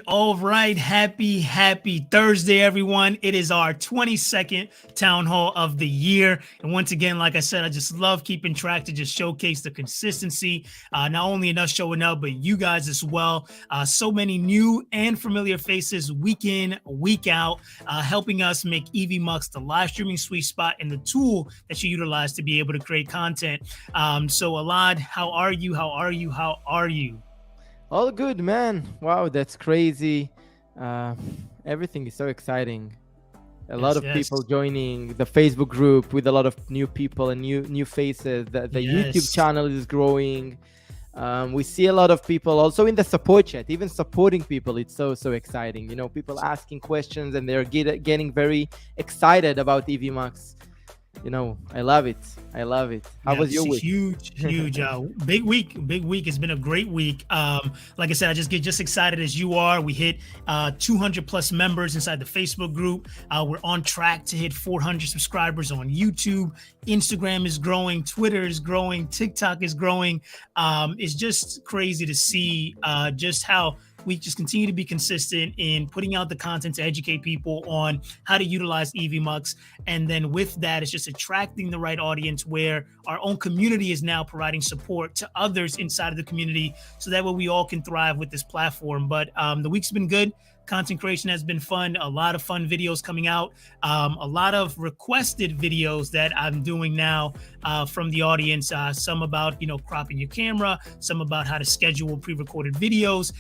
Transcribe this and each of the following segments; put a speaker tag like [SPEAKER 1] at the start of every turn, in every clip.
[SPEAKER 1] All right. Happy Thursday, everyone. It is our 22nd Town Hall of the year. And once again, like I said, I just love keeping track to just showcase the consistency, not only in us showing up, but you guys as well. So many new and familiar faces week in, week out, helping us make Evmux the live streaming sweet spot and the tool that you utilize to be able to create content. So Alad, how are you?
[SPEAKER 2] All good, man. Wow, that's crazy. Everything is so exciting. A lot of people joining the Facebook group with a lot of new people and new faces. The YouTube channel is growing. We see a lot of people also in the support chat, even supporting people. It's so exciting. You know, people asking questions and they're getting very excited about Evmux. I love it. I love it. How
[SPEAKER 1] Yeah,
[SPEAKER 2] was your
[SPEAKER 1] it's
[SPEAKER 2] week?
[SPEAKER 1] huge, big week, big week. It's been a great week. Like I said, I just get just excited as you are. We hit 200 plus members inside the Facebook group. We're on track to hit 400 subscribers on YouTube. Instagram is growing, Twitter is growing, TikTok is growing. It's just crazy to see just how we just continue to be consistent in putting out the content to educate people on how to utilize Evmux. And then with that, it's just attracting the right audience where our own community is now providing support to others inside of the community. So that way we all can thrive with this platform. But the week's been good. Content creation has been fun. A lot of fun videos coming out. A lot of requested videos that I'm doing now from the audience. Some about, cropping your camera, some about how to schedule pre-recorded videos.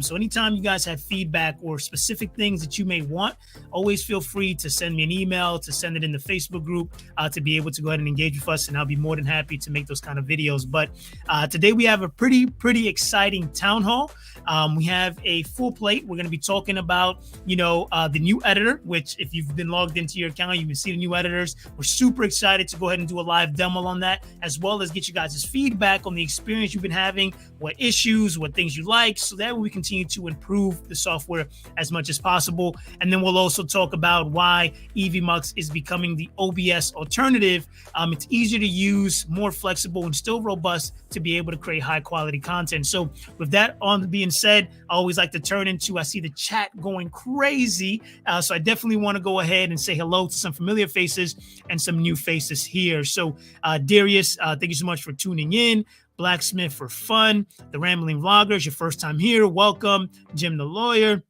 [SPEAKER 1] So anytime you guys have feedback or specific things that you may want, always feel free to send me an email, to send it in the Facebook group, to be able to go ahead and engage with us. And I'll be more than happy to make those kind of videos. But today we have a pretty exciting town hall. We have a full plate. We're going to be talking about, the new editor, which if you've been logged into your account, you can see the new editors. We're super excited to go ahead and do a live demo on that, as well as get you guys' feedback on the experience you've been having, what issues, what things you like, so that we continue to improve the software as much as possible. And then we'll also talk about why Evmux is becoming the OBS alternative. It's easier to use, more flexible, and still robust to be able to create high quality content. So with that on being said, I always like to turn into, I see the chat going crazy. So I definitely want to go ahead and say hello to some familiar faces and some new faces here. So Darius, thank you so much for tuning in. Blacksmith for Fun, the Rambling Vloggers, your first time here, welcome. Jim the Lawyer,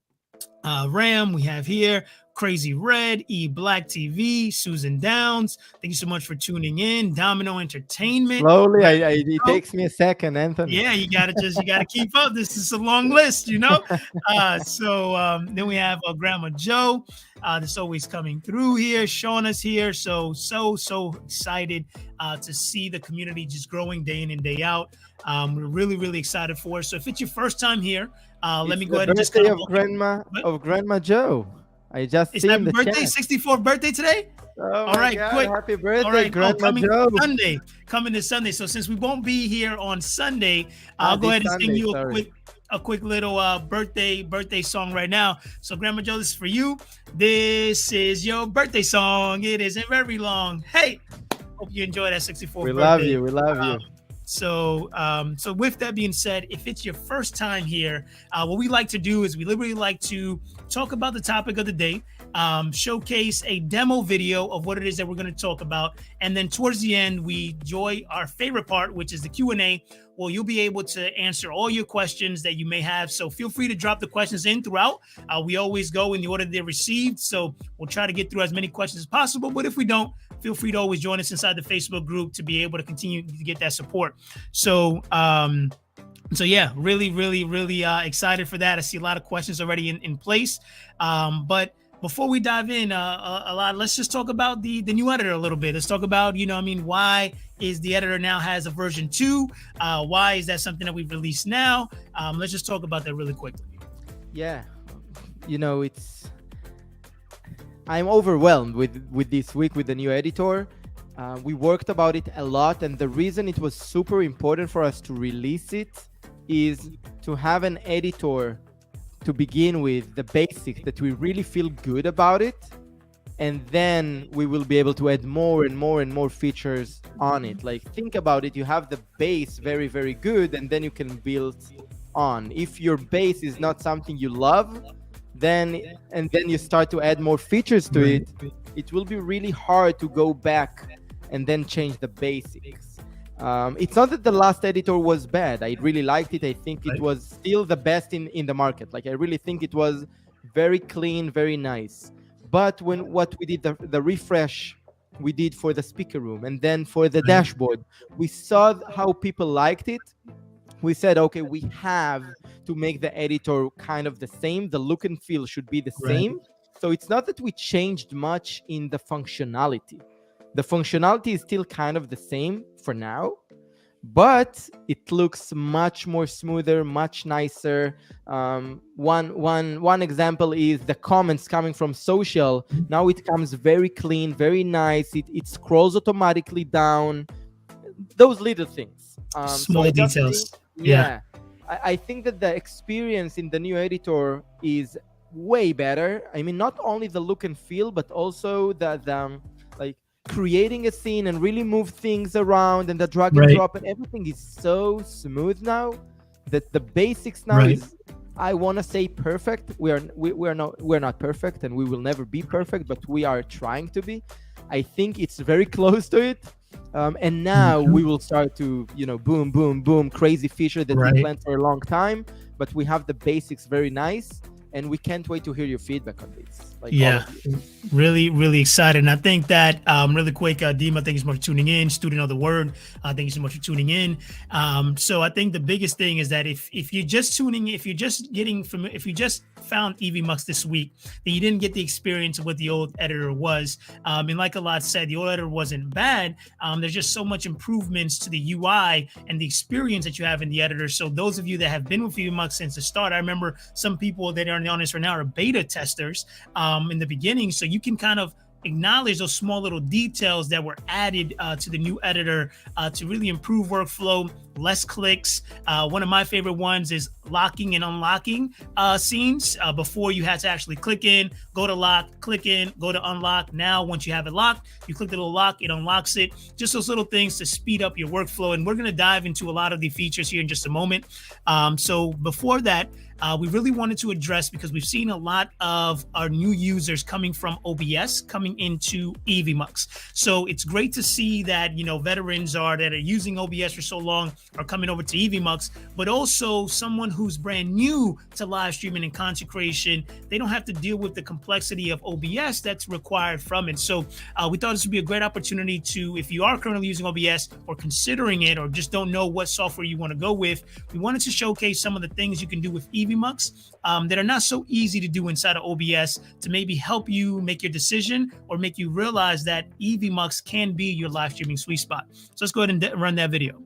[SPEAKER 1] Ram, we have here. Crazy Red, E Black TV, Susan Downs. Thank you so much for tuning in. Domino Entertainment.
[SPEAKER 2] Slowly, it takes me a second, Anthony.
[SPEAKER 1] Yeah, you gotta keep up. This is a long list, So then we have Grandma Joe. That's always coming through here. Shauna's here. So excited to see the community just growing day in and day out. We're really excited for it. So if it's your first time here, let me go ahead and just
[SPEAKER 2] kind of Grandma Joe. I just
[SPEAKER 1] is
[SPEAKER 2] seen
[SPEAKER 1] that
[SPEAKER 2] the
[SPEAKER 1] birthday,
[SPEAKER 2] chat.
[SPEAKER 1] 64th birthday today?
[SPEAKER 2] Oh
[SPEAKER 1] all right,
[SPEAKER 2] God,
[SPEAKER 1] quick.
[SPEAKER 2] Happy birthday,
[SPEAKER 1] all right,
[SPEAKER 2] Grandma Joe.
[SPEAKER 1] Coming this Sunday. So since we won't be here on Sunday, I'll go ahead and sing you a quick little birthday song right now. So Grandma Joe, this is for you. This is your birthday song. It isn't very long. Hey, hope you enjoy that 64th birthday.
[SPEAKER 2] We love you.
[SPEAKER 1] So with that being said, if it's your first time here, what we like to do is we literally like to talk about the topic of the day, showcase a demo video of what it is that we're going to talk about. And then towards the end, we enjoy our favorite part, which is the Q&A. Well, you'll be able to answer all your questions that you may have. So feel free to drop the questions in throughout. We always go in the order they're received. So we'll try to get through as many questions as possible. But if we don't, feel free to always join us inside the Facebook group to be able to continue to get that support. So yeah, really excited for that. I see a lot of questions already in place. But before we dive in let's just talk about the new editor a little bit. Let's talk about, why is the editor now has a version 2? Why is that something that we've released now? Let's just talk about that really quickly.
[SPEAKER 2] Yeah, I'm overwhelmed with this week with the new editor. We worked about it a lot, and the reason it was super important for us to release it is to have an editor to begin with, the basics, that we really feel good about it, and then we will be able to add more and more features on it. Like, think about it, you have the base very good, and then you can build on. If your base is not something you love, then you start to add more features to it, it will be really hard to go back and then change the basics. It's not that the last editor was bad. I really liked it. I think it was still the best in the market. Like, I really think it was very clean, very nice. But what we did, the refresh we did for the speaker room and then for the dashboard, we saw how people liked it. We said, okay, we have to make the editor kind of the same. The look and feel should be the same. So it's not that we changed much in the functionality. The functionality is still kind of the same for now, but it looks much more smoother, much nicer. One example is the comments coming from social. Now it comes very clean, very nice. It scrolls automatically down. Those little things.
[SPEAKER 1] Small details.
[SPEAKER 2] I think that the experience in the new editor is way better. I mean, not only the look and feel, but also the like creating a scene and really move things around, and the drag and drop, and everything is so smooth now that the basics now is, I want to say, perfect. We're not perfect, and we will never be perfect, but we are trying to be. I think it's very close to it. And now we will start to, boom, boom, boom, crazy feature that we planned for a long time, but we have the basics very nice. And we can't wait to hear your feedback on this.
[SPEAKER 1] Really, really excited. And I think that really quick, Dima, thank you so much for tuning in. Student of the Word, thank you so much for tuning in. So I think the biggest thing is that if you're just tuning in, if you just found Evmux this week, then you didn't get the experience of what the old editor was. And like Alad said, the old editor wasn't bad. There's just so much improvements to the UI and the experience that you have in the editor. So those of you that have been with Evmux since the start, I remember some people that are on this right now are beta testers in the beginning. So you can kind of acknowledge those small little details that were added to the new editor to really improve workflow, less clicks. One of my favorite ones is locking and unlocking scenes. Before you had to actually click in, go to lock, click in, go to unlock. Now, once you have it locked, you click the little lock, it unlocks it. Just those little things to speed up your workflow. And we're going to dive into a lot of the features here in just a moment. So before that, we really wanted to address, because we've seen a lot of our new users coming from OBS coming into Evmux. So it's great to see that, veterans that are using OBS for so long are coming over to Evmux, but also someone who's brand new to live streaming and content creation, they don't have to deal with the complexity of OBS that's required from it. So we thought this would be a great opportunity to, if you are currently using OBS or considering it, or just don't know what software you want to go with, we wanted to showcase some of the things you can do with Evmux that are not so easy to do inside of OBS, to maybe help you make your decision or make you realize that Evmux can be your live streaming sweet spot. So let's go ahead and run that video.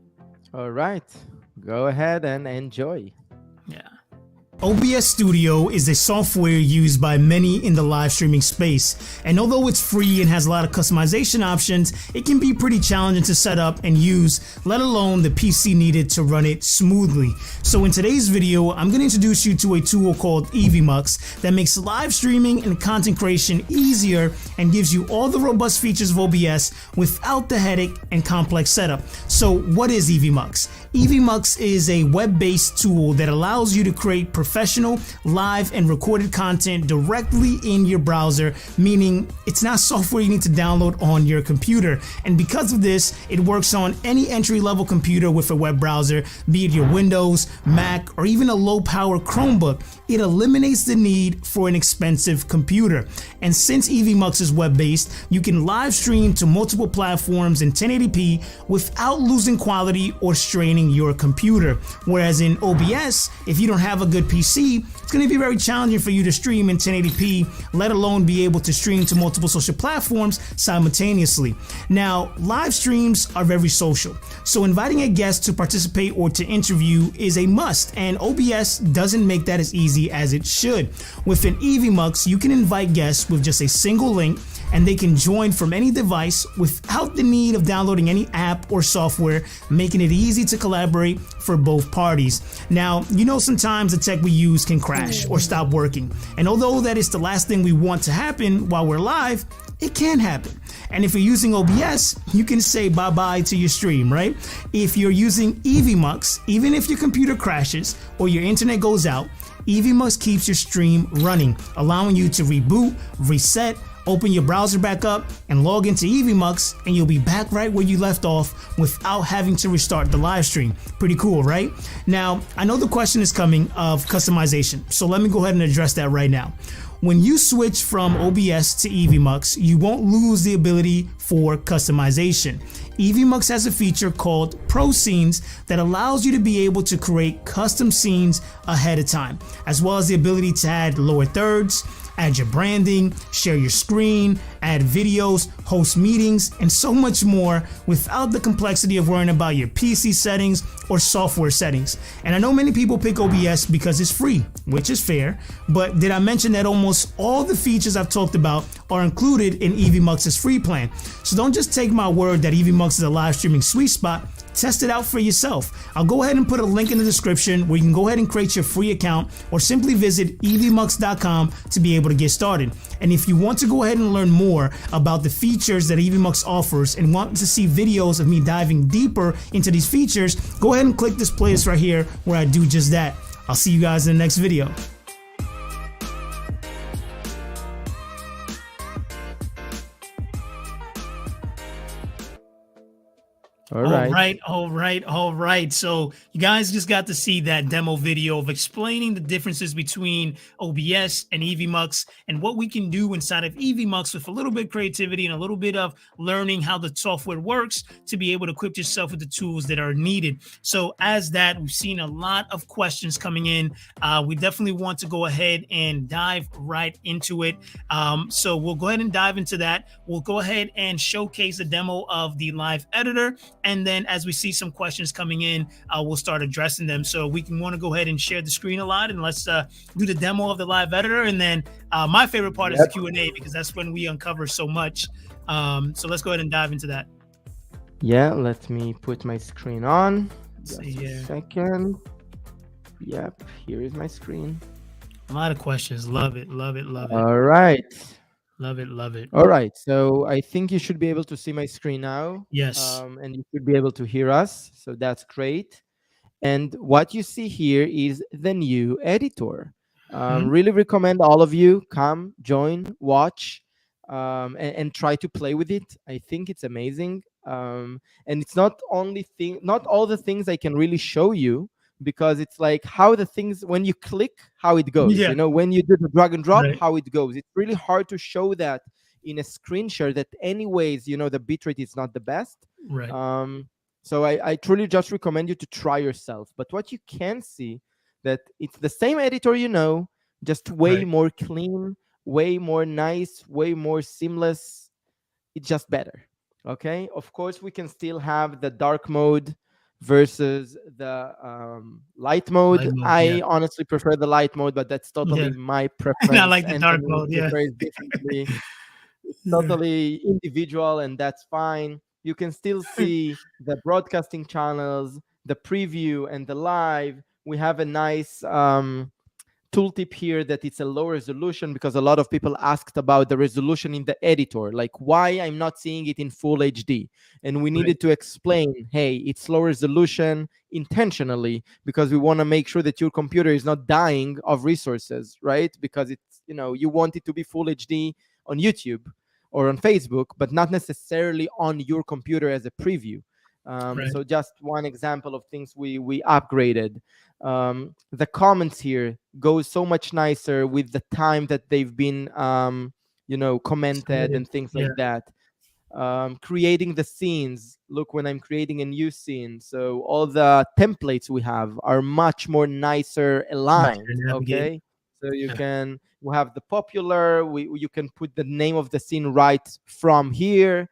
[SPEAKER 2] All right, go ahead and enjoy.
[SPEAKER 1] Yeah. OBS Studio is a software used by many in the live streaming space, and although it's free and has a lot of customization options, it can be pretty challenging to set up and use, let alone the PC needed to run it smoothly. So in today's video, I'm going to introduce you to a tool called Evmux that makes live streaming and content creation easier and gives you all the robust features of OBS without the headache and complex setup. So what is Evmux? Evmux is a web-based tool that allows you to create professional, live, and recorded content directly in your browser, meaning it's not software you need to download on your computer. And because of this, it works on any entry-level computer with a web browser, be it your Windows, Mac, or even a low-power Chromebook. It eliminates the need for an expensive computer. And since Evmux is web-based, you can live stream to multiple platforms in 1080p without losing quality or straining your computer. Whereas in OBS, if you don't have a good PC, it's going to be very challenging for you to stream in 1080p, let alone be able to stream to multiple social platforms simultaneously. Now, live streams are very social, so inviting a guest to participate or to interview is a must, and OBS doesn't make that as easy as it should. Within Evmux, you can invite guests with just a single link, and they can join from any device without the need of downloading any app or software, making it easy to collaborate for both parties. Now, sometimes the tech we use can crash or stop working. And although that is the last thing we want to happen while we're live, it can happen. And if you're using OBS, you can say bye-bye to your stream, right? If you're using Evmux, even if your computer crashes or your internet goes out, Evmux keeps your stream running, allowing you to reboot, reset, open your browser back up, and log into Evmux, and you'll be back right where you left off without having to restart the live stream. Pretty cool, right? Now, I know the question is coming of customization, so let me go ahead and address that right now. When you switch from OBS to Evmux, you won't lose the ability for customization. Evmux has a feature called Pro Scenes that allows you to be able to create custom scenes ahead of time, as well as the ability to add lower thirds, add your branding, share your screen, add videos, host meetings, and so much more without the complexity of worrying about your PC settings or software settings. And I know many people pick OBS because it's free, which is fair, but did I mention that almost all the features I've talked about are included in Evmux's free plan? So don't just take my word that Evmux is a live streaming sweet spot. Test it out for yourself. I'll go ahead and put a link in the description where you can go ahead and create your free account, or simply visit evmux.com to be able to get started. And if you want to go ahead and learn more about the features that Evmux offers and want to see videos of me diving deeper into these features, go ahead and click this playlist right here where I do just that. I'll see you guys in the next video.
[SPEAKER 2] All right.
[SPEAKER 1] All right. So you guys just got to see that demo video of explaining the differences between OBS and Evmux and what we can do inside of Evmux with a little bit of creativity and a little bit of learning how the software works to be able to equip yourself with the tools that are needed. So as that, we've seen a lot of questions coming in. We definitely want to go ahead and dive right into it. So we'll go ahead and dive into that. We'll go ahead and showcase a demo of the live editor. And then as we see some questions coming in, we'll start addressing them. So we can want to go ahead and share the screen a lot, and let's do the demo of the live editor. And then my favorite part is the Q&A, because that's when we uncover so much. So let's go ahead and dive into that.
[SPEAKER 2] Yeah, let me put my screen on.
[SPEAKER 1] Just
[SPEAKER 2] a second. Yep, here is my screen.
[SPEAKER 1] A lot of questions. Love it.
[SPEAKER 2] All right.
[SPEAKER 1] Love it.
[SPEAKER 2] All right. So I think you should be able to see my screen now.
[SPEAKER 1] Yes.
[SPEAKER 2] And you should be able to hear us. So that's great. And what you see here is the new editor. Really recommend all of you come, join, watch, and try to play with it. I think it's amazing. And it's not all the things I can really show you, because it's like how the things, when you click, how it goes.
[SPEAKER 1] Yeah.
[SPEAKER 2] You know, when you do the drag and drop, how it goes. It's really hard to show that in a screen share that anyways, you know, the bitrate is not the best.
[SPEAKER 1] Right.
[SPEAKER 2] So I truly just recommend you to try yourself. But what you can see, that it's the same editor, you know, just way more clean, way more nice, way more seamless. It's just better. Okay. Of course, we can still have the dark mode versus the light mode. I honestly prefer the light mode, but that's totally my preference.
[SPEAKER 1] I like the dark mode.
[SPEAKER 2] Differently. It's totally individual, and that's fine. You can still see the broadcasting channels, the preview, and the live. We have a nice tooltip here that it's a low resolution, because a lot of people asked about the resolution in the editor, like why I'm not seeing it in full HD. And we needed to explain, hey, it's low resolution intentionally, because we want to make sure that your computer is not dying of resources, right? Because it's, you know, you want it to be full HD on YouTube or on Facebook, but not necessarily on your computer as a preview. So just one example of things we upgraded. The comments here go so much nicer with the time that they've been, you know, commented and things like that. Creating the scenes. Look, when I'm creating a new scene, so all the templates we have are much more nicer aligned. Okay, so you can, we have the popular. You can put the name of the scene right from here.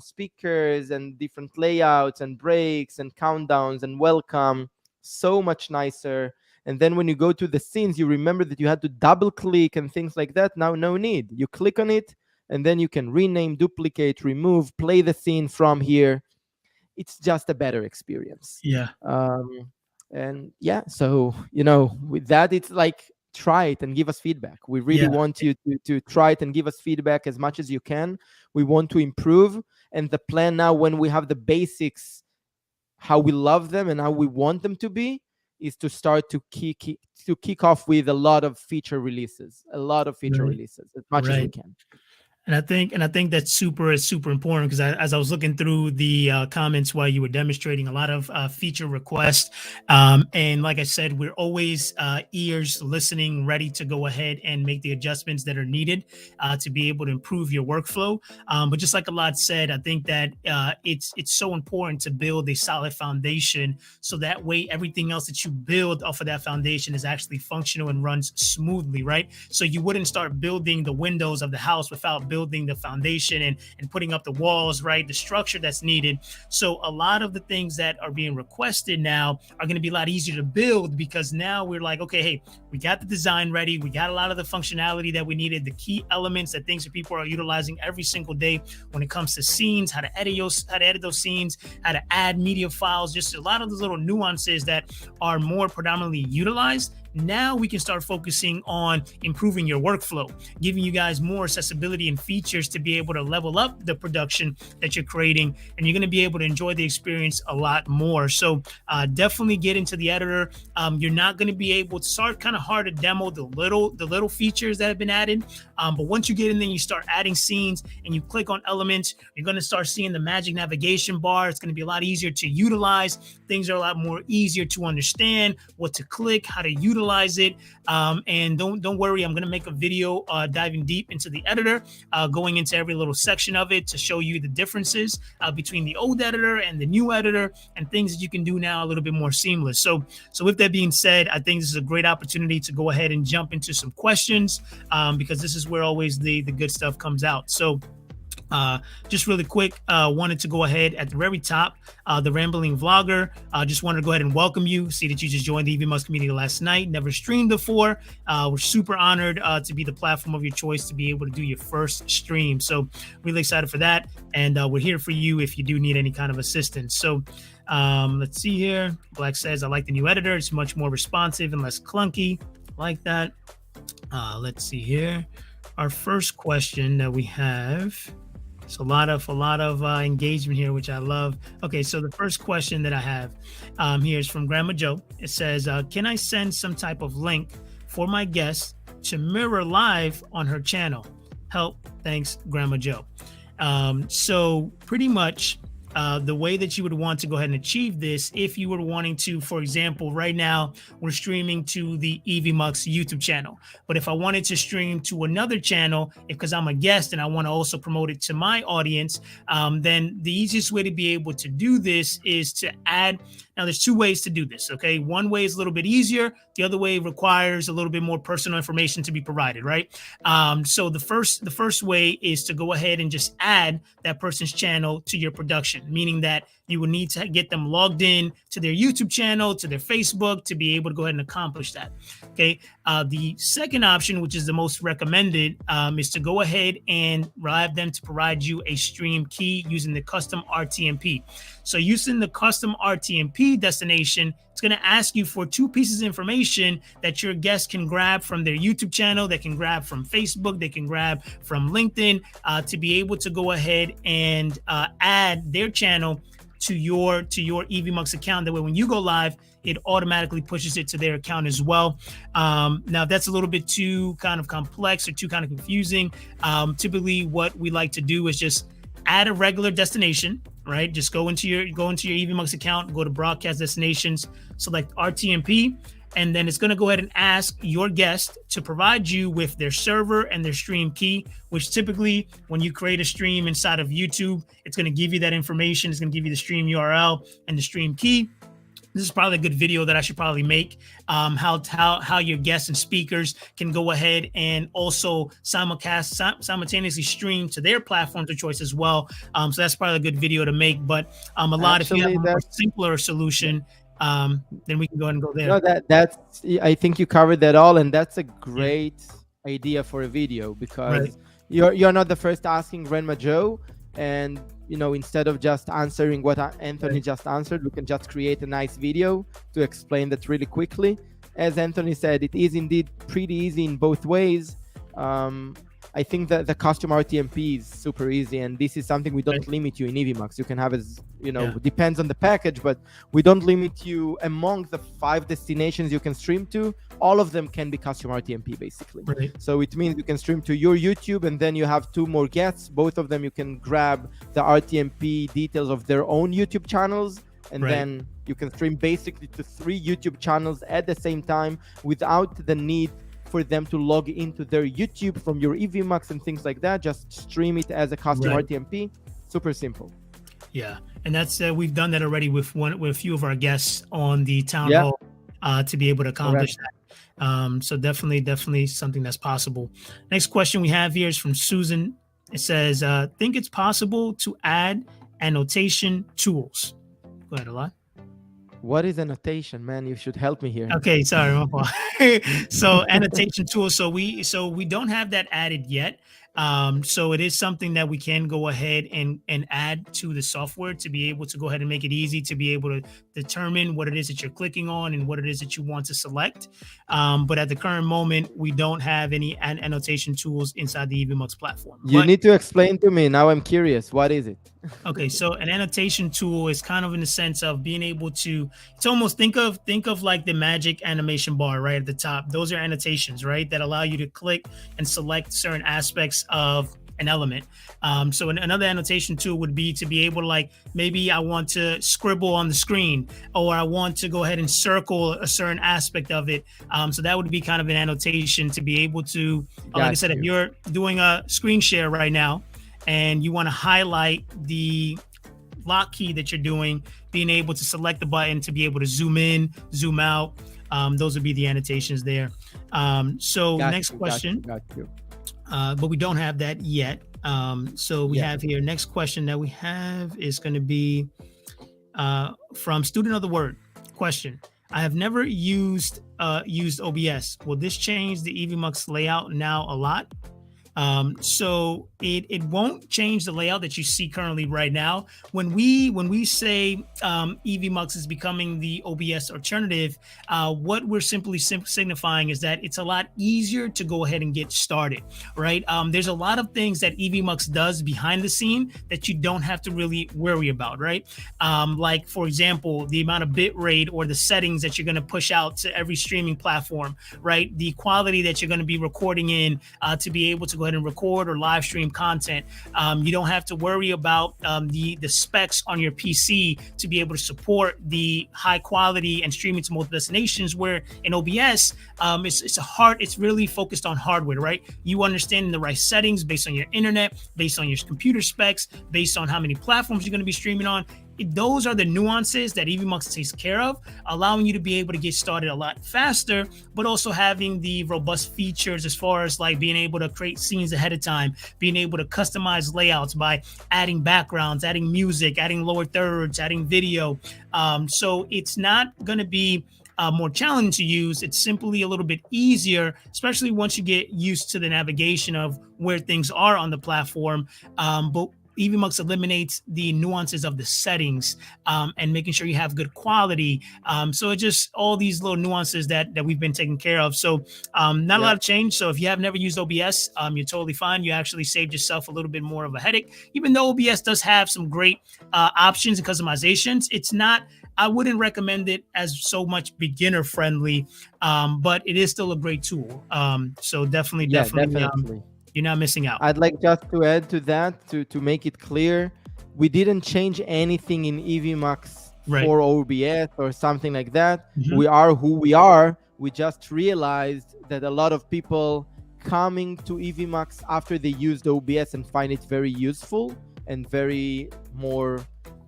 [SPEAKER 2] Speakers and different layouts and breaks and countdowns and welcome, so much nicer. And then when you go to the scenes, you remember that you had to double click and things like that. Now no need, you click on it and then you can rename, duplicate, remove, play the scene from here. It's just a better experience. And yeah, so, you know, with that, it's like, try it and give us feedback. We really want you to try it and give us feedback as much as you can. We want to improve. And the plan now, when we have the basics, how we love them and how we want them to be, is to start to kick off with a lot of feature releases, as much as we can.
[SPEAKER 1] And I think that's super important because as I was looking through the comments while you were demonstrating, a lot of feature requests, and like I said, we're always ears listening, ready to go ahead and make the adjustments that are needed to be able to improve your workflow. But just like Alad said, I think that it's so important to build a solid foundation so that way everything else that you build off of that foundation is actually functional and runs smoothly, right? So you wouldn't start building the windows of the house without building the foundation and putting up the walls, right? The structure that's needed. So a lot of the things that are being requested now are going to be a lot easier to build because now we're like, okay, hey, we got the design ready. We got a lot of the functionality that we needed, the key elements, that things that people are utilizing every single day when it comes to scenes, how to edit those scenes, how to add media files, just a lot of those little nuances that are more predominantly utilized. Now we can start focusing on improving your workflow, giving you guys more accessibility and features to be able to level up the production that you're creating, and you're going to be able to enjoy the experience a lot more. So definitely get into the editor. You're not going to be able to start kind of hard to demo the little features that have been added. But once you get in there, you start adding scenes and you click on elements, you're going to start seeing the magic navigation bar. It's going to be a lot easier to utilize. Things are a lot more easier to understand, what to click, how to utilize it, and don't worry, I'm going to make a video diving deep into the editor, going into every little section of it to show you the differences between the old editor and the new editor and things that you can do now a little bit more seamless. So with that being said, I think this is a great opportunity to go ahead and jump into some questions because this is where always the good stuff comes out. So just really quick, wanted to go ahead at the very top, the Rambling Vlogger, just wanted to go ahead and welcome you. See that you just joined the Evmux community last night, never streamed before. We're super honored to be the platform of your choice to be able to do your first stream. So really excited for that. And we're here for you if you do need any kind of assistance. So let's see here. Black says, I like the new editor. It's much more responsive and less clunky. Like that. Let's see here. Our first question that we have. So a lot of engagement here, which I love. Okay, so the first question that I have here is from Grandma Joe. It says, can I send some type of link for my guest to mirror live on her channel? Help, thanks, Grandma Joe. So pretty much the way that you would want to go ahead and achieve this, if you were wanting to, for example, right now we're streaming to the Evmux YouTube channel, but if I wanted to stream to another channel, because I'm a guest and I want to also promote it to my audience, then the easiest way to be able to do this is to add. Now, there's two ways to do this, okay? One way is a little bit easier. The other way requires a little bit more personal information to be provided, right? So the first way is to go ahead and just add that person's channel to your production, meaning that you will need to get them logged in to their YouTube channel, to their Facebook, to be able to go ahead and accomplish that, okay? The second option, which is the most recommended, is to go ahead and have them to provide you a stream key using the custom RTMP. So using the custom RTMP destination, it's going to ask you for two pieces of information that your guest can grab from their YouTube channel, they can grab from Facebook, they can grab from LinkedIn, to be able to go ahead and add their channel to your Evmux account. That way, when you go live, it automatically pushes it to their account as well. Now, if that's a little bit too kind of complex or too kind of confusing, typically what we like to do is just add a regular destination, right? Just go into your Evmux account, go to broadcast destinations, select RTMP, and then it's going to go ahead and ask your guest to provide you with their server and their stream key, which typically when you create a stream inside of YouTube, it's going to give you that information. It's going to give you the stream URL and the stream key. This is probably a good video that I should probably make, how your guests and speakers can go ahead and also simultaneously stream to their platforms of choice as well. So that's probably a good video to make. But if you have a more simpler solution, then we can go ahead and go there.
[SPEAKER 2] No, that's I think you covered that all, and that's a great idea for a video because you're not the first asking Grandma Joe, and instead of just answering what Anthony just answered, we can just create a nice video to explain that really quickly. As Anthony said, it is indeed pretty easy in both ways. I think that the custom RTMP is super easy, and this is something we don't limit you in Evmux. You can have as, depends on the package, but we don't limit you among the 5 destinations you can stream to. All of them can be custom RTMP basically.
[SPEAKER 1] Right.
[SPEAKER 2] So it means you can stream to your YouTube, and then you have 2 more guests. Both of them you can grab the RTMP details of their own YouTube channels, and then you can stream basically to 3 YouTube channels at the same time without the need for them to log into their YouTube from your Evmux and things like that. Just stream it as a custom RTMP. Super simple.
[SPEAKER 1] Yeah, and that's we've done that already with a few of our guests on the Townhall to be able to accomplish that. So definitely something that's possible. Next question we have here is from Susan. It says, think it's possible to add annotation tools. Go ahead, Alon.
[SPEAKER 2] What is annotation, man? You should help me here.
[SPEAKER 1] Okay, sorry, my fault. So annotation tools. So we don't have that added yet. So it is something that we can go ahead and add to the software to be able to go ahead and make it easy to be able to determine what it is that you're clicking on and what it is that you want to select. But at the current moment, we don't have any annotation tools inside the Evmux platform.
[SPEAKER 2] You need to explain to me. Now I'm curious. What is it?
[SPEAKER 1] Okay, so an annotation tool is kind of in the sense of being able to, it's almost think of like the magic animation bar right at the top. Those are annotations, right, that allow you to click and select certain aspects of an element. So another annotation tool would be to be able to, like, maybe I want to scribble on the screen, or I want to go ahead and circle a certain aspect of it. So that would be kind of an annotation to be able to, like I said, if you're doing a screen share right now, and you want to highlight the lock key that you're doing, being able to select the button to be able to zoom in, zoom out. Those would be the annotations there. So next question.
[SPEAKER 2] Got you.
[SPEAKER 1] But we don't have that yet. So we have here, next question that we have is going to be from Student of the Word. Question: I have never used OBS. Will this change the Evmux layout now a lot? So it won't change the layout that you see currently right now. When we say Evmux is becoming the OBS alternative, what we're simply signifying is that it's a lot easier to go ahead and get started, right? There's a lot of things that Evmux does behind the scene that you don't have to really worry about, right? Like, for example, the amount of bit rate or the settings that you're going to push out to every streaming platform, right? The quality that you're going to be recording in to be able to go ahead and record or live stream content. You don't have to worry about the specs on your PC to be able to support the high quality and streaming to multiple destinations, where in OBS, it's really focused on hardware, right? You understanding the right settings based on your internet, based on your computer specs, based on how many platforms you're going to be streaming on. Those are the nuances that Evmux takes care of, allowing you to be able to get started a lot faster, but also having the robust features as far as like being able to create scenes ahead of time, being able to customize layouts by adding backgrounds, adding music, adding lower thirds, adding video. So it's not going to be more challenging to use. It's simply a little bit easier, especially once you get used to the navigation of where things are on the platform. But Evmux eliminates the nuances of the settings and making sure you have good quality. So it's just all these little nuances that we've been taking care of. So not a lot of change. So if you have never used OBS, you're totally fine. You actually saved yourself a little bit more of a headache. Even though OBS does have some great options and customizations, it's not, I wouldn't recommend it as so much beginner friendly, but it is still a great tool. So definitely. You're not missing out.
[SPEAKER 2] I'd like just to add to that, to make it clear, we didn't change anything in Evmux for OBS or something like that. Mm-hmm. We are who we are. We just realized that a lot of people coming to Evmux after they used OBS and find it very useful and very more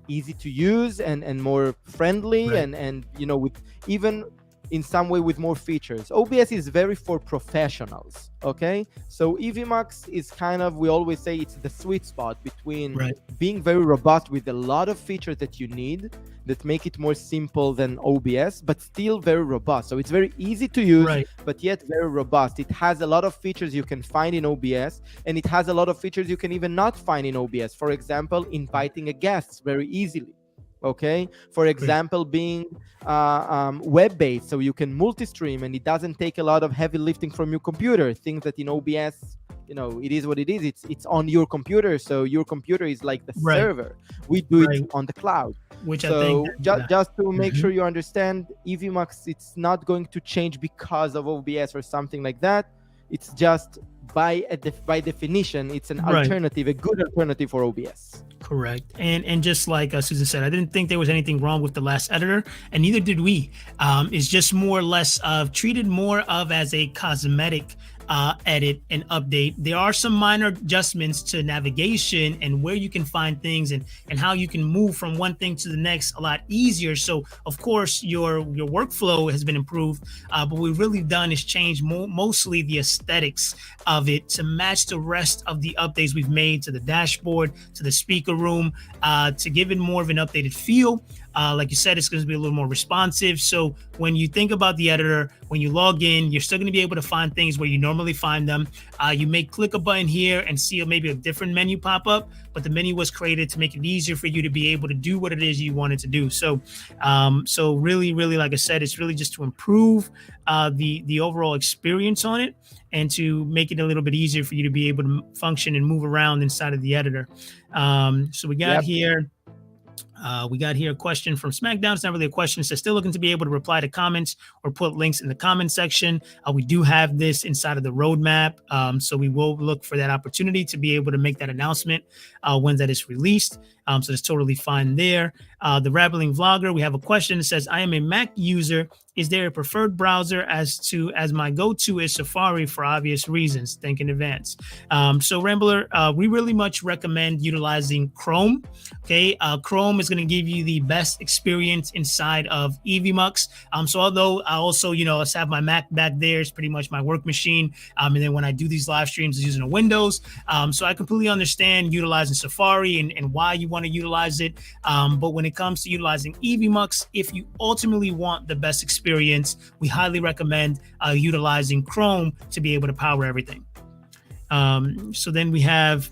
[SPEAKER 2] easy to use and more friendly and with even in some way with more features. OBS is very for professionals, okay? So Evmux is kind of, we always say it's the sweet spot between being very robust with a lot of features that you need that make it more simple than OBS, but still very robust. So it's very easy to use, but yet very robust. It has a lot of features you can find in OBS, and it has a lot of features you can even not find in OBS. For example, inviting a guest very easily. Okay, for example, being web-based, so you can multi-stream and it doesn't take a lot of heavy lifting from your computer, things that in OBS it is what it is. It's on your computer, so your computer is like the
[SPEAKER 1] Right.
[SPEAKER 2] server. We do
[SPEAKER 1] Right.
[SPEAKER 2] it on the cloud.
[SPEAKER 1] Which I
[SPEAKER 2] So
[SPEAKER 1] think
[SPEAKER 2] just to make
[SPEAKER 1] Mhm.
[SPEAKER 2] sure you understand, Evmux, it's not going to change because of OBS or something like that. It's just by definition, it's an
[SPEAKER 1] Right.
[SPEAKER 2] alternative, a good alternative for OBS.
[SPEAKER 1] Correct. And just like Susan said, I didn't think there was anything wrong with the last editor, and neither did we. It's just more or less treated more of as a cosmetic edit and update. There are some minor adjustments to navigation and where you can find things and how you can move from one thing to the next a lot easier. So of course your workflow has been improved, but what we've really done is change mostly the aesthetics of it to match the rest of the updates we've made to the dashboard, to the speaker room, to give it more of an updated feel. Like you said, it's going to be a little more responsive. So when you think about the editor, when you log in, you're still going to be able to find things where you normally find them. You may click a button here and see maybe a different menu pop up, but the menu was created to make it easier for you to be able to do what it is you wanted to do. So, so really, like I said, it's really just to improve the overall experience on it and to make it a little bit easier for you to be able to function and move around inside of the editor. So we got here. We got here a question from SmackDown. It's not really a question. It says, still looking to be able to reply to comments or put links in the comment section. We do have this inside of the roadmap. So we will look for that opportunity to be able to make that announcement when that is released. So it's totally fine there. The Rabbling Vlogger, we have a question that says, I am a Mac user. Is there a preferred browser as my go-to is Safari for obvious reasons? Think in advance. So Rambler, we really much recommend utilizing Chrome. Okay, Chrome is going to give you the best experience inside of Evmux. So although I also, have my Mac back there, it's pretty much my work machine. And then when I do these live streams, it's using a Windows. So I completely understand utilizing Safari and why you want to utilize it. But when it comes to utilizing Evmux, if you ultimately want the best experience, we highly recommend utilizing Chrome to be able to power everything. So then we have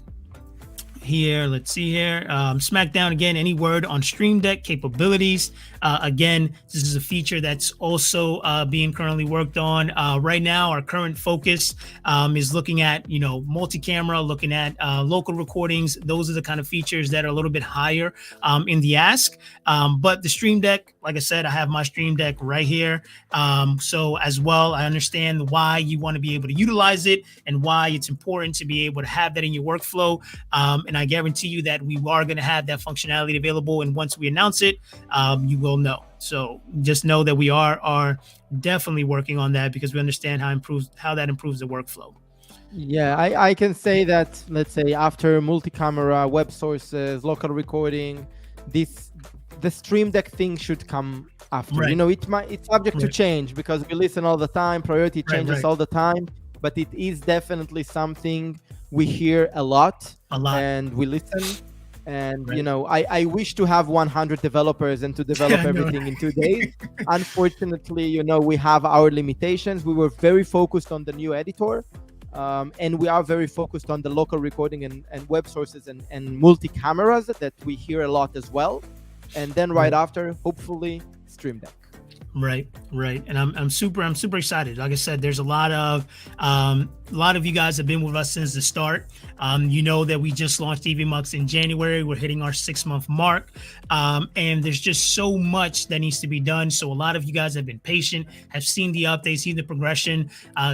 [SPEAKER 1] here, let's see here, SmackDown again, any word on Stream Deck capabilities? Again, this is a feature that's also being currently worked on. Right now, our current focus is looking at, multi-camera, looking at local recordings. Those are the kind of features that are a little bit higher in the ask. But the Stream Deck, like I said, I have my Stream Deck right here. So as well, I understand why you want to be able to utilize it and why it's important to be able to have that in your workflow. And I guarantee you that we are going to have that functionality available. And once we announce it, you will know. So just know that we are definitely working on that because we understand how that improves the workflow.
[SPEAKER 2] Yeah, I can say that, let's say, after multi-camera, web sources, local recording, the Stream Deck thing should come after.
[SPEAKER 1] Right.
[SPEAKER 2] It's subject to change because we listen all the time, priority changes all the time, but it is definitely something we hear a lot and we listen. And I wish to have 100 developers and to develop everything in 2 days. Unfortunately, we have our limitations. We were very focused on the new editor, and we are very focused on the local recording and web sources and multi-cameras that we hear a lot as well. And then right after, hopefully, Stream Deck.
[SPEAKER 1] Right. And I'm super excited. Like I said, there's a lot of you guys have been with us since the start. You know that we just launched Evmux in January. We're hitting our 6-month mark. And there's just so much that needs to be done. So a lot of you guys have been patient, have seen the updates, seen the progression.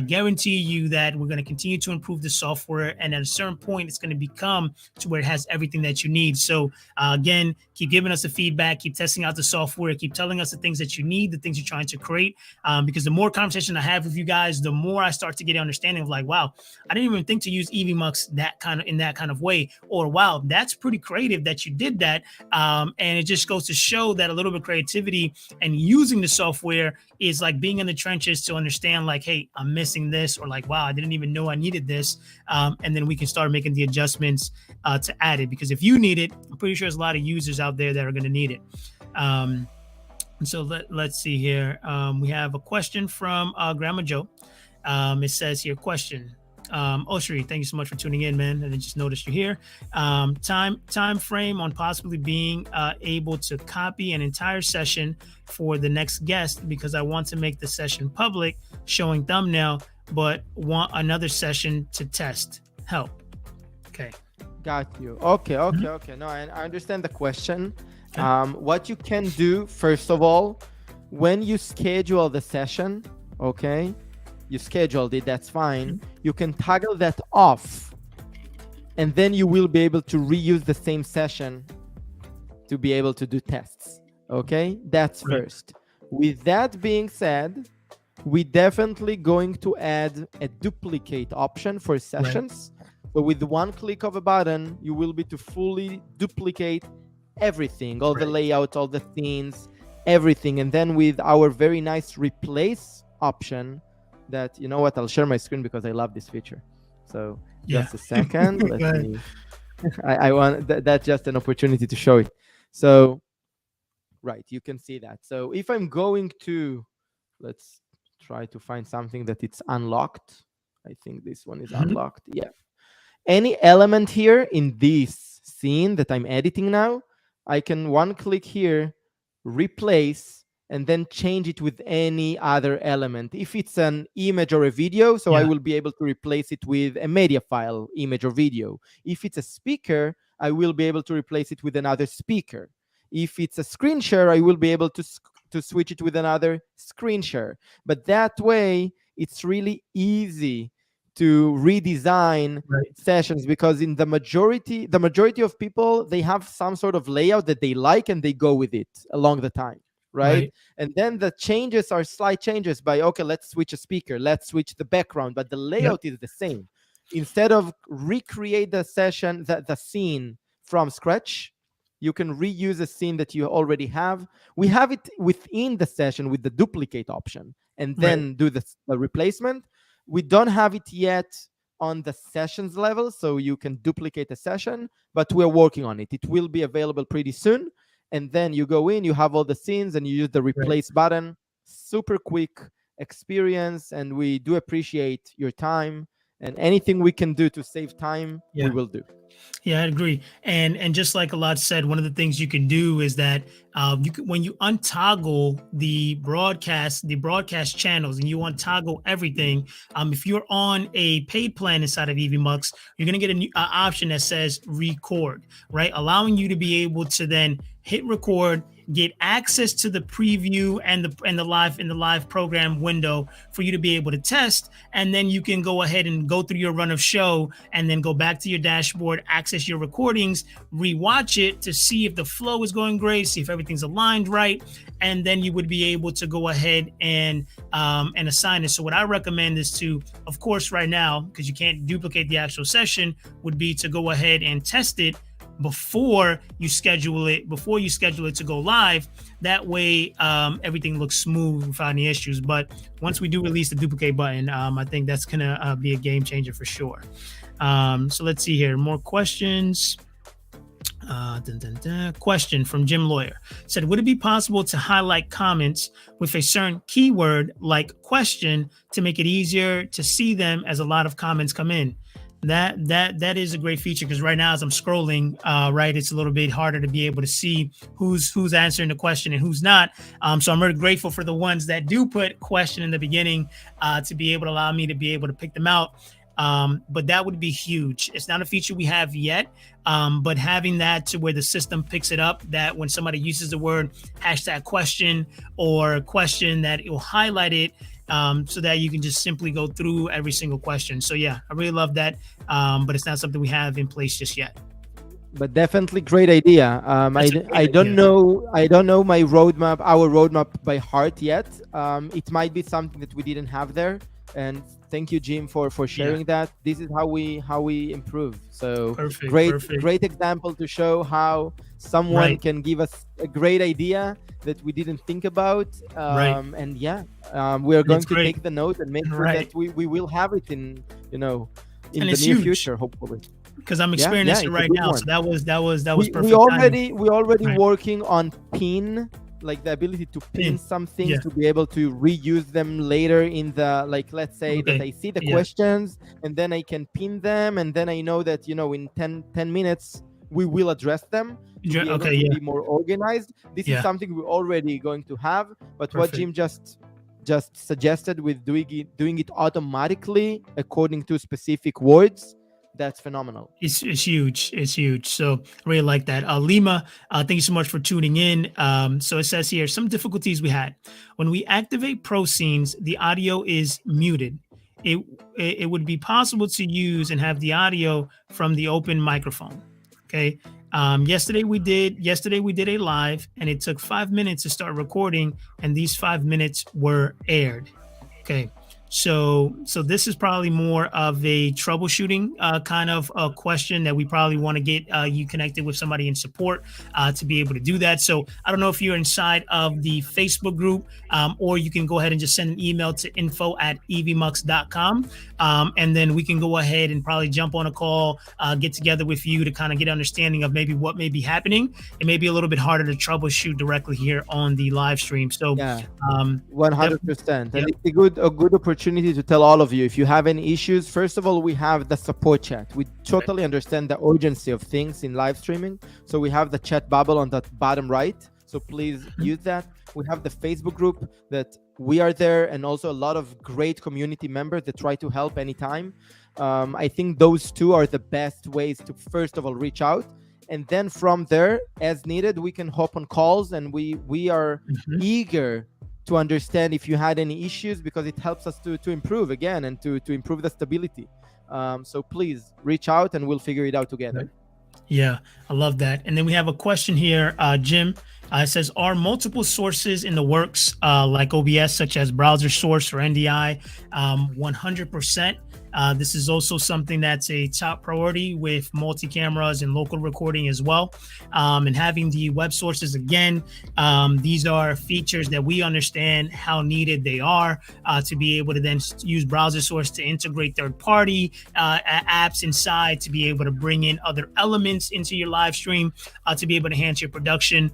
[SPEAKER 1] Guarantee you that we're going to continue to improve the software. And at a certain point, it's going to become to where it has everything that you need. So again, keep giving us the feedback, keep testing out the software, keep telling us the things that you need, the things you're trying to create. Because the more conversation I have with you guys, the more I start to get an understanding of like, wow, I didn't even think to use Evmux in that kind of way, or wow, that's pretty creative that you did that. And it just goes to show that a little bit of creativity and using the software is like being in the trenches to understand like, hey, I'm missing this, or like, wow, I didn't even know I needed this. And then we can start making the adjustments to add it, because if you need it, I'm pretty sure there's a lot of users out there that are going to need it. And so let's see here. We have a question from Grandma Joe. It says here, question. Oshri, thank you so much for tuning in, man. And I just noticed you're here. Time frame on possibly being able to copy an entire session for the next guest, because I want to make the session public, showing thumbnail, but want another session to test. help. Okay.
[SPEAKER 2] Got you. Okay. No, I understand the question.
[SPEAKER 1] Okay.
[SPEAKER 2] What you can do, first of all, when you schedule the session, okay, you scheduled it, that's fine. You can toggle that off, and then you will be able to reuse the same session to be able to do tests. Okay, that's first. With that being said, we definitely going to add a duplicate option for sessions. So with one click of a button, you will be to fully duplicate everything, all the layout, all the scenes, everything. And then with our very nice replace option that, you know what, I'll share my screen because I love this feature. So just a second. Let me, I want, that's just an opportunity to show it. So, right, you can see that. So if I'm going to, let's try to find something that it's unlocked. I think this one is unlocked. Yeah. Any element here in this scene that I'm editing now, I can one click here, replace, and then change it with any other element. If it's an image or a video, so I will be able to replace it with a media file, image or video. If it's a speaker, I will be able to replace it with another speaker. If it's a screen share, I will be able to switch it with another screen share. But that way, it's really easy to redesign sessions, because in the majority of people, they have some sort of layout that they like and they go with it along the time, right? And then the changes are slight changes by, okay, let's switch a speaker, let's switch the background, but the layout is the same. Instead of recreate the session, the scene from scratch, you can reuse a scene that you already have. We have it within the session with the duplicate option, and then do the replacement. We don't have it yet on the sessions level, so you can duplicate a session, but we're working on it. It will be available pretty soon. And then you go in, you have all the scenes, and you use the replace button. Super quick experience, and we do appreciate your time. And anything we can do to save time, we will do.
[SPEAKER 1] Yeah, I agree. And just like Alad said, one of the things you can do is that when you untoggle the broadcast channels and you untoggle everything, if you're on a paid plan inside of Evmux, you're going to get an option that says record, right? Allowing you to be able to then hit record, get access to the preview and the live program window for you to be able to test, and then you can go ahead and go through your run of show and then go back to your dashboard, access your recordings, rewatch it to see if the flow is going great, see if everything's aligned right, and then you would be able to go ahead and assign it. So what I recommend is to, of course, right now, because you can't duplicate the actual session, would be to go ahead and test it before you schedule it to go live. That way everything looks smooth without any issues. But once we do release the duplicate button, I think that's gonna be a game changer for sure. So let's see here, more questions. Question from Jim Lawyer said, would it be possible to highlight comments with a certain keyword like question to make it easier to see them as a lot of comments come in? That is a great feature, because right now as I'm scrolling, it's a little bit harder to be able to see who's answering the question and who's not. So I'm really grateful for the ones that do put question in the beginning to be able to allow me to be able to pick them out. But that would be huge. It's not a feature we have yet, but having that to where the system picks it up, that when somebody uses the word #question or question, that it will highlight it, so that you can just simply go through every single question. So yeah, I really love that, but it's not something we have in place just yet.
[SPEAKER 2] But definitely great idea. I don't know my roadmap, our roadmap by heart yet. It might be something that we didn't have there. And thank you, Jim, for sharing that. This is how we improve. So great example to show how someone can give us a great idea that we didn't think about. And we are going to take the note and make sure that we will have it in the near future, hopefully.
[SPEAKER 1] Because I'm experiencing it right now. So that was perfect.
[SPEAKER 2] We already working on pin, like the ability to pin some things to be able to reuse them later in the, like, let's say that I see the questions and then I can pin them, and then I know that in 10 minutes we will address them to be more organized. This is something we're already going to have, but what Jim just suggested with doing it automatically according to specific words, that's phenomenal.
[SPEAKER 1] It's huge. It's huge. So I really like that. Lima, thank you so much for tuning in. So it says here, some difficulties we had. When we activate Pro Scenes, the audio is muted. It would be possible to use and have the audio from the open microphone. Okay. Yesterday we did a live, and it took 5 minutes to start recording, and these 5 minutes were aired. Okay. So this is probably more of a troubleshooting kind of a question that we probably want to get you connected with somebody in support to be able to do that. So I don't know if you're inside of the Facebook group, or you can go ahead and just send an email to info@evmux.com, and then we can go ahead and probably jump on a call, get together with you to kind of get an understanding of maybe what may be happening. It may be a little bit harder to troubleshoot directly here on the live stream. So
[SPEAKER 2] 100%. And it's a good opportunity to tell all of you, if you have any issues, first of all, we have the support chat. We totally understand the urgency of things in live streaming. So we have the chat bubble on the bottom right. So please use that. We have the Facebook group that we are there, and also a lot of great community members that try to help anytime. I think those two are the best ways to, first of all, reach out. And then from there, as needed, we can hop on calls, and we are eager to understand if you had any issues, because it helps us to improve again and to improve the stability. So please reach out and we'll figure it out together.
[SPEAKER 1] Yeah, I love that. And then we have a question here, Jim. It says, are multiple sources in the works, like OBS, such as browser source or NDI? 100%. This is also something that's a top priority with multi-cameras and local recording as well. And having the web sources, again, these are features that we understand how needed they are to be able to then use browser source to integrate third-party apps inside, to be able to bring in other elements into your live stream, to be able to enhance your production.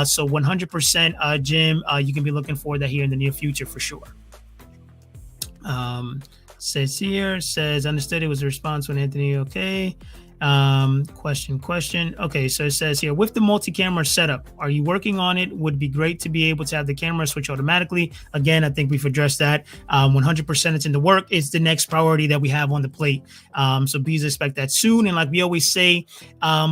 [SPEAKER 1] So 100%, Jim, you can be looking for that here in the near future for sure. Says understood. It was a response when Anthony. Okay. Question. Okay. So it says here, with the multi-camera setup, are you working on it? Would be great to be able to have the camera switch automatically. Again, I think we've addressed that. 100% it's in the work. It's the next priority that we have on the plate. So please expect that soon. And like we always say,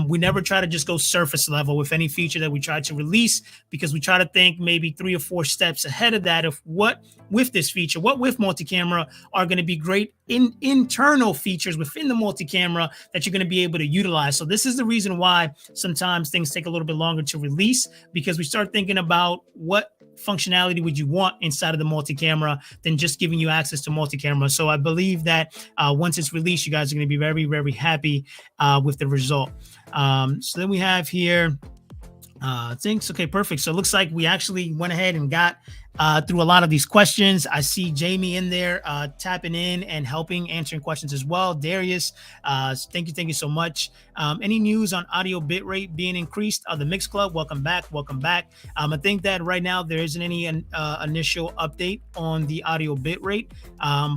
[SPEAKER 1] we never try to just go surface level with any feature that we try to release, because we try to think maybe 3 or 4 steps ahead of that, of what with this feature, what with multi-camera are going to be great internal features within the multi-camera that you're going to be able to utilize. So this is the reason why sometimes things take a little bit longer to release, because we start thinking about what functionality would you want inside of the multi-camera than just giving you access to multi-camera. So I believe that once it's released, you guys are going to be very, very happy with the result. So then we have here things. Okay, perfect. So it looks like we actually went ahead and got through a lot of these questions. I see Jamie in there tapping in and helping, answering questions as well. Darius, thank you so much. Any news on audio bitrate being increased? The Mix Club, welcome back. I think that right now there isn't any initial update on the audio bitrate,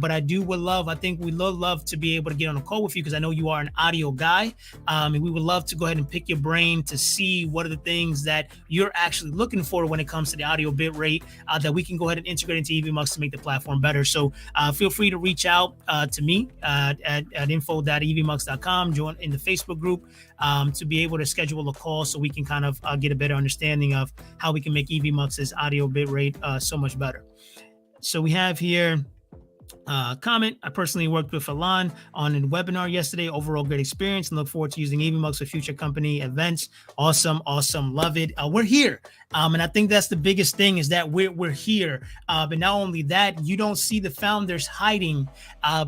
[SPEAKER 1] but I think we would love to be able to get on a call with you, because I know you are an audio guy, and we would love to go ahead and pick your brain to see what are the things that you're actually looking for when it comes to the audio bitrate that we can go ahead and integrate into Evmux to make the platform better. So feel free to reach out to me at info.evmux.com, join in the Facebook group to be able to schedule a call so we can kind of get a better understanding of how we can make Evmux's audio bitrate so much better. So we have here comment. I personally worked with Alon on a webinar yesterday. Overall great experience, and look forward to using Evmux for future company events. Awesome. Love it. We're here. And I think that's the biggest thing, is that we're here. But not only that, you don't see the founders hiding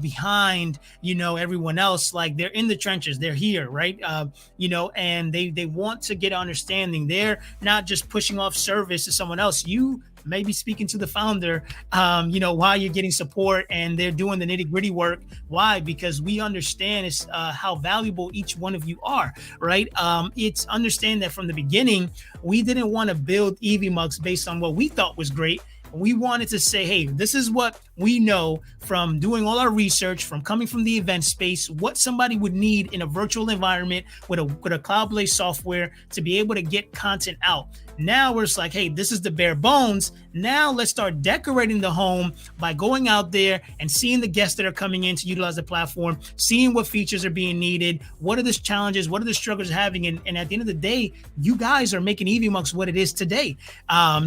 [SPEAKER 1] behind, everyone else. Like, they're in the trenches. They're here, right? And they want to get understanding. They're not just pushing off service to someone else. You maybe speaking to the founder, while you're getting support, and they're doing the nitty gritty work. Why? Because we understand how valuable each one of you are, right? It's understand that from the beginning, we didn't want to build Evmux based on what we thought was great. We wanted to say, hey, this is what we know from doing all our research, from coming from the event space, what somebody would need in a virtual environment with a cloud-based software to be able to get content out. Now we're just like, hey, this is the bare bones. Now let's start decorating the home by going out there and seeing the guests that are coming in to utilize the platform, seeing what features are being needed, what are the challenges, what are the struggles having, and at the end of the day, you guys are making Evmux what it is today.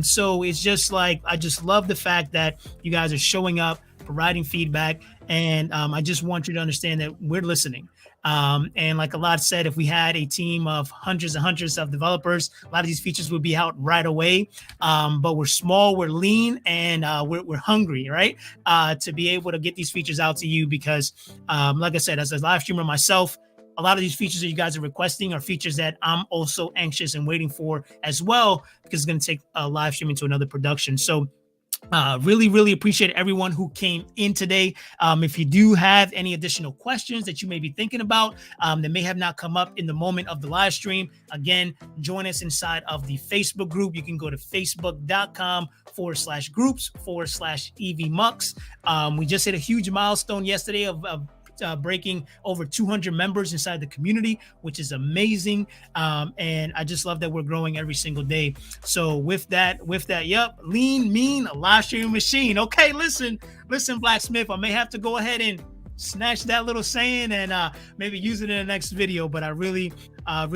[SPEAKER 1] So it's just like, I just love the fact that you guys are showing up, providing feedback, and I just want you to understand that we're listening. And like Alad said, if we had a team of hundreds and hundreds of developers, a lot of these features would be out right away. But we're small, we're lean, and we're hungry, right? To be able to get these features out to you because, like I said, as a live streamer myself, a lot of these features that you guys are requesting are features that I'm also anxious and waiting for as well, because it's going to take live streaming to another production. So really appreciate everyone who came in today. If you do have any additional questions that you may be thinking about that may have not come up in the moment of the live stream, again, join us inside of the Facebook group. You can go to facebook.com/groups/Evmux. We just hit a huge milestone yesterday of breaking over 200 members inside the community, which is amazing. And I just love that we're growing every single day. So with that, yep, lean, mean, a live streaming machine. Okay, listen, Blacksmith, I may have to go ahead and snatch that little saying and maybe use it in the next video, but I really love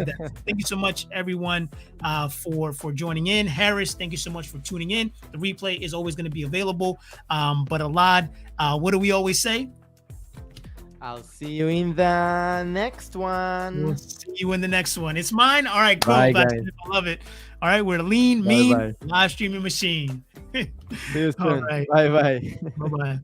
[SPEAKER 1] that. Thank you so much, everyone, for joining in. Harris, thank you so much for tuning in. The replay is always going to be available. But Alad, what do we always say?
[SPEAKER 2] I'll see you in the next one.
[SPEAKER 1] We'll see you in the next one. It's mine. All right, cool.
[SPEAKER 2] Bye, guys.
[SPEAKER 1] I love it. All right, we're the lean, mean, live streaming machine.
[SPEAKER 2] See you soon.
[SPEAKER 1] All right.
[SPEAKER 2] Bye.
[SPEAKER 1] Bye.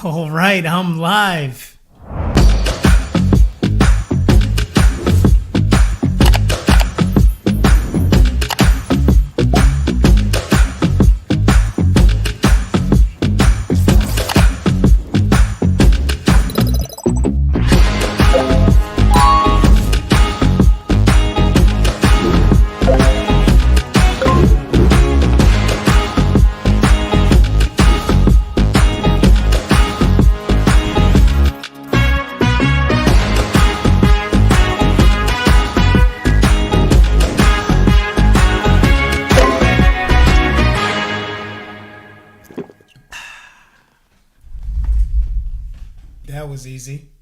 [SPEAKER 1] All right, I'm live. That was easy.